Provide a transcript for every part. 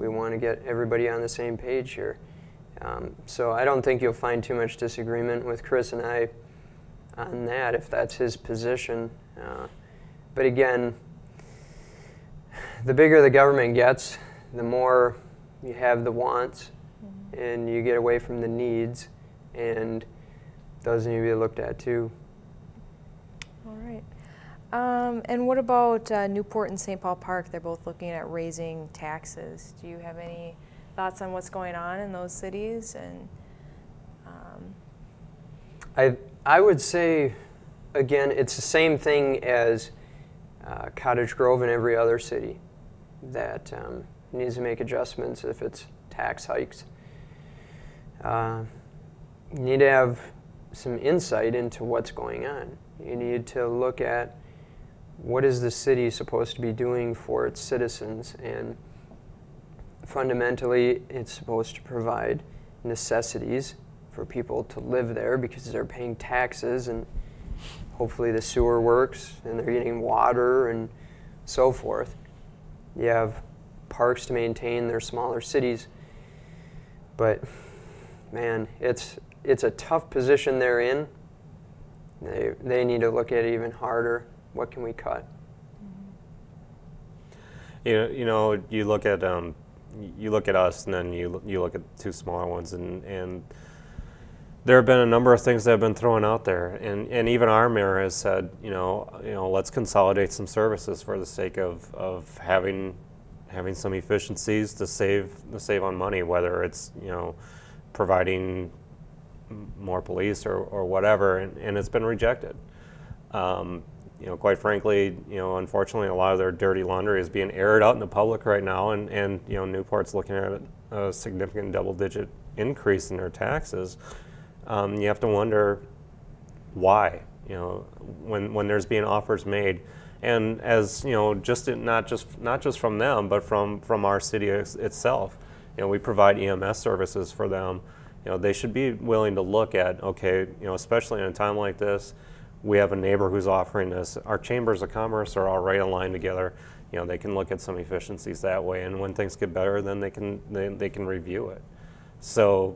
We want to get everybody on the same page here. So I don't think you'll find too much disagreement with Chris and I on that, if that's his position. But again, the bigger the government gets, the more you have the wants, and you get away from the needs, and those need to be looked at too. All right. And what about Newport and St. Paul Park? They're both looking at raising taxes. Do you have any thoughts on what's going on in those cities? And I would say, again, it's the same thing as Cottage Grove and every other city that needs to make adjustments if it's tax hikes. You need to have some insight into what's going on. You need to look at what is the city supposed to be doing for its citizens, and fundamentally it's supposed to provide necessities for people to live there because they're paying taxes, and hopefully the sewer works and they're getting water and so forth. You have parks to maintain their smaller cities, but man, it's a tough position they're in. They need to look at it even harder. What can we cut? You know, you look at us, and then you look at two smaller ones, and there have been a number of things that have been thrown out there, and even our mayor has said, you know, let's consolidate some services for the sake of having some efficiencies to save on money, whether it's, you know, providing more police or whatever, and it's been rejected. You know, quite frankly, you know, unfortunately, a lot of their dirty laundry is being aired out in the public right now, and you know, Newport's looking at a significant double-digit increase in their taxes. You have to wonder why, you know, when there's being offers made, and as you know, not just from them, but from our city itself. You know, we provide EMS services for them. You know, they should be willing to look at, okay, you know, especially in a time like this, we have a neighbor who's offering this. Our chambers of commerce are all right aligned together. You know, they can look at some efficiencies that way, and when things get better, then they can review it. So,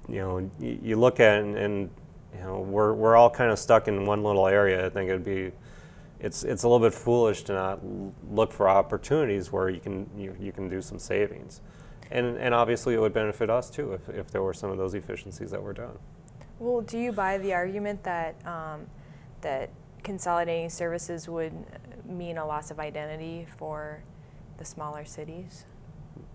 you know, you look at it, and you know, we're all kind of stuck in one little area. I think it's a little bit foolish to not look for opportunities where you can do some savings. And obviously it would benefit us too if there were some of those efficiencies that were done. Well, do you buy the argument that that consolidating services would mean a loss of identity for the smaller cities?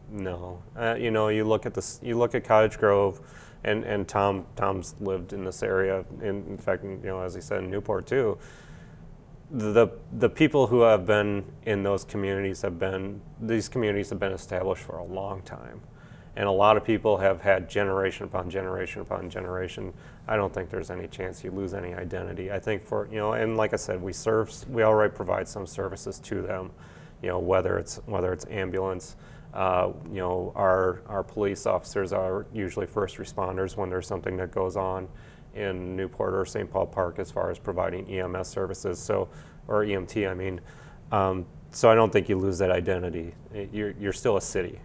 No, you know, you look at Cottage Grove, and Tom's lived in this area. In fact, you know, as he said, in Newport too. The people who have been in those communities these communities have been established for a long time, and a lot of people have had generation upon generation upon generation. I don't think there's any chance you lose any identity. I think for, you know, and like I said, we already provide some services to them, you know, whether it's ambulance. You know, our police officers are usually first responders when there's something that goes on in Newport or St. Paul Park as far as providing EMS services, so, or EMT, I mean. So I don't think you lose that identity. You're still a city.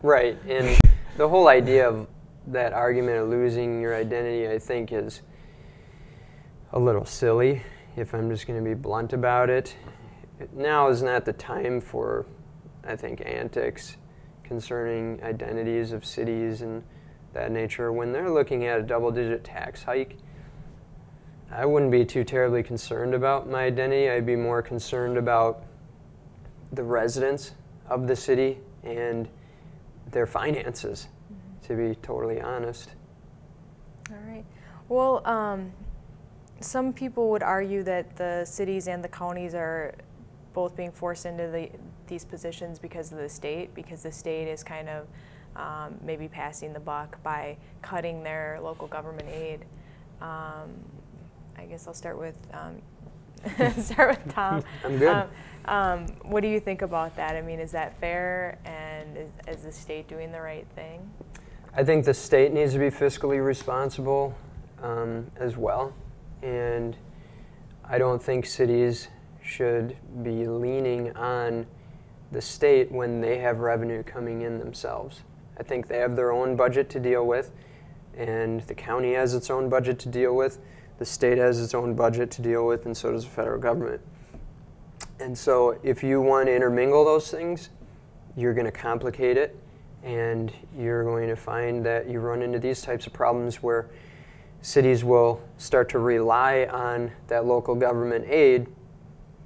Right, and the whole idea of that argument of losing your identity, I think, is a little silly, if I'm just going to be blunt about it. Now is not the time for, I think, antics concerning identities of cities and that nature. When they're looking at a double-digit tax hike, I wouldn't be too terribly concerned about my identity. I'd be more concerned about the residents of the city and their finances, to be totally honest. All right. Well, some people would argue that the cities and the counties are both being forced into these positions because of the state, because the state is kind of maybe passing the buck by cutting their local government aid. I guess I'll start with Tom. I'm good. What do you think about that? I mean, is that fair, and is the state doing the right thing? I think the state needs to be fiscally responsible as well, and I don't think cities should be leaning on the state when they have revenue coming in themselves. I think they have their own budget to deal with, and the county has its own budget to deal with, the state has its own budget to deal with, and so does the federal government. And so if you want to intermingle those things, you're going to complicate it, and you're going to find that you run into these types of problems where cities will start to rely on that local government aid.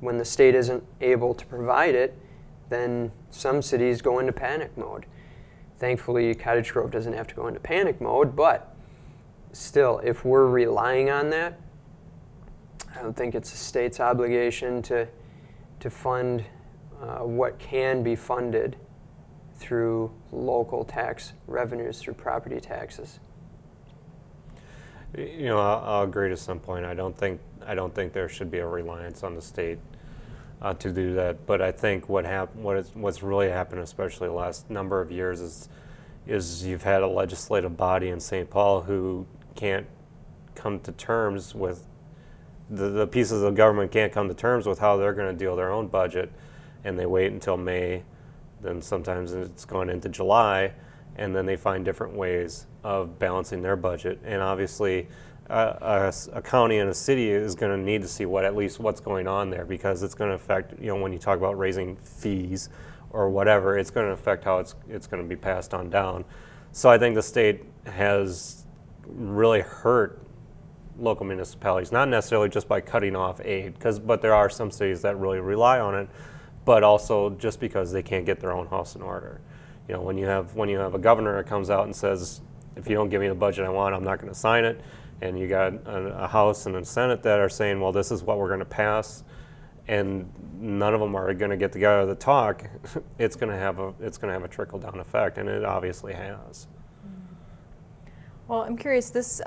When the state isn't able to provide it, then some cities go into panic mode. Thankfully, Cottage Grove doesn't have to go into panic mode, but still, if we're relying on that, I don't think it's the state's obligation to fund what can be funded through local tax revenues, through property taxes. You know, I'll agree to some point. I don't think there should be a reliance on the state to do that. But I think what's really happened, especially the last number of years, is you've had a legislative body in St. Paul who can't come to terms with the pieces of government can't come to terms with how they're going to deal their own budget, and they wait until May. Then sometimes it's going into July, and then they find different ways of balancing their budget. And obviously, a county and a city is going to need to see at least what's going on there, because it's going to affect, you know, when you talk about raising fees or whatever, it's going to affect how it's going to be passed on down. So I think the state has really hurt local municipalities, not necessarily just by cutting off aid, but there are some cities that really rely on it, but also just because they can't get their own house in order. You know, when you have a governor that comes out and says, if you don't give me the budget I want, I'm not going to sign it, and you got a House and a Senate that are saying, well, this is what we're going to pass, and none of them are going to get together to talk, it's going to have a trickle down effect, and it obviously has. Well, I'm curious, this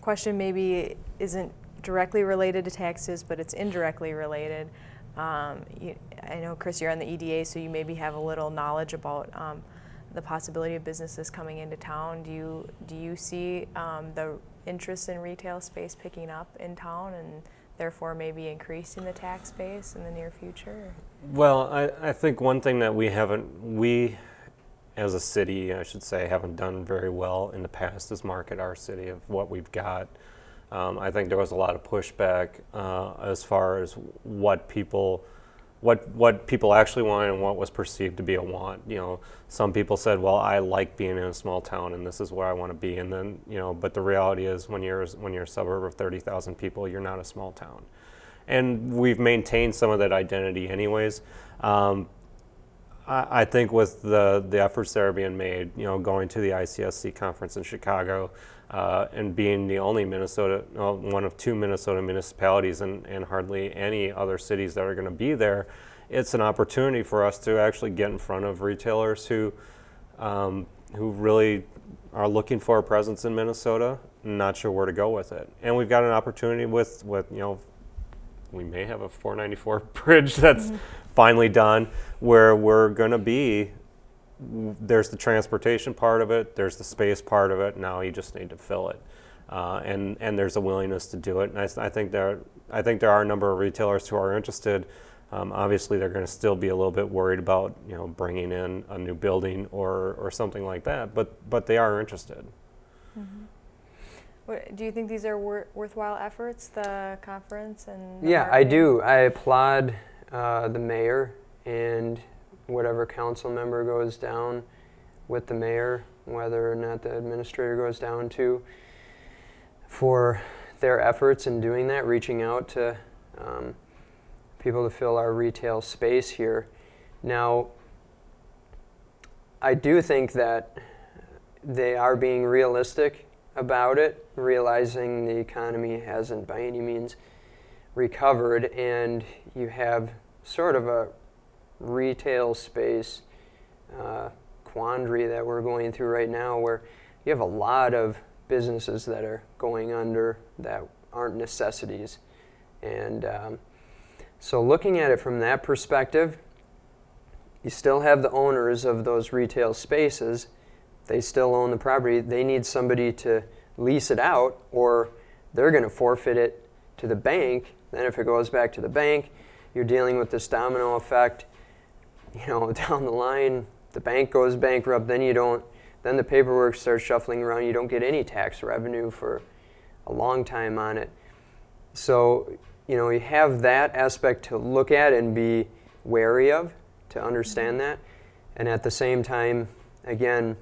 question maybe isn't directly related to taxes, but it's indirectly related. I know, Chris, you're on the EDA, so you maybe have a little knowledge about the possibility of businesses coming into town. Do you see the interest in retail space picking up in town, and therefore maybe increasing the tax base in the near future? Well, I think one thing that we as a city, I should say, haven't done very well in the past is market our city of what we've got. I think there was a lot of pushback as far as what people actually wanted and what was perceived to be a want. You know, some people said, well, I like being in a small town and this is where I want to be. And then, you know, but the reality is when you're a suburb of 30,000 people, you're not a small town. And we've maintained some of that identity anyways. I think with the efforts that are being made, you know, going to the ICSC conference in Chicago, and being the only one of two Minnesota municipalities and hardly any other cities that are going to be there, it's an opportunity for us to actually get in front of retailers who really are looking for a presence in Minnesota, not sure where to go with it. And we've got an opportunity with you know, we may have a 494 bridge that's finally done, where we're going to be, there's the transportation part of it, there's the space part of it, now you just need to fill it. And there's a willingness to do it. And I think there are a number of retailers who are interested. Obviously, they're going to still be a little bit worried about, you know, bringing in a new building or something like that, but they are interested. Mm-hmm. Do you think these are worthwhile efforts, the conference and the Yeah, marketing? I do. I applaud the mayor and whatever council member goes down with the mayor, whether or not the administrator goes down too, for their efforts in doing that, reaching out to people to fill our retail space here. Now, I do think that they are being realistic about it, realizing the economy hasn't by any means recovered, and you have sort of a retail space quandary that we're going through right now, where you have a lot of businesses that are going under that aren't necessities. And so looking at it from that perspective, you still have the owners of those retail spaces. They still own the property. They need somebody to lease it out, or they're going to forfeit it to the bank. Then if it goes back to the bank, you're dealing with this domino effect. you know, down the line, the bank goes bankrupt, then then the paperwork starts shuffling around, you don't get any tax revenue for a long time on it. So, you know, you have that aspect to look at and be wary of, to understand that. And at the same time, again,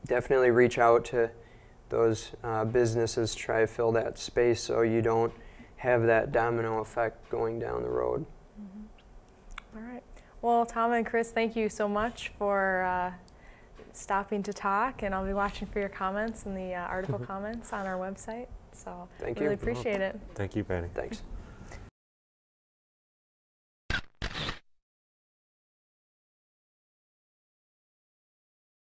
definitely reach out to those businesses, try to fill that space so you don't have that domino effect going down the road. All right. Well, Tom and Chris, thank you so much for stopping to talk, and I'll be watching for your comments in the article comments on our website. So Thank really you. appreciate it. Thank you, Patty. Thanks.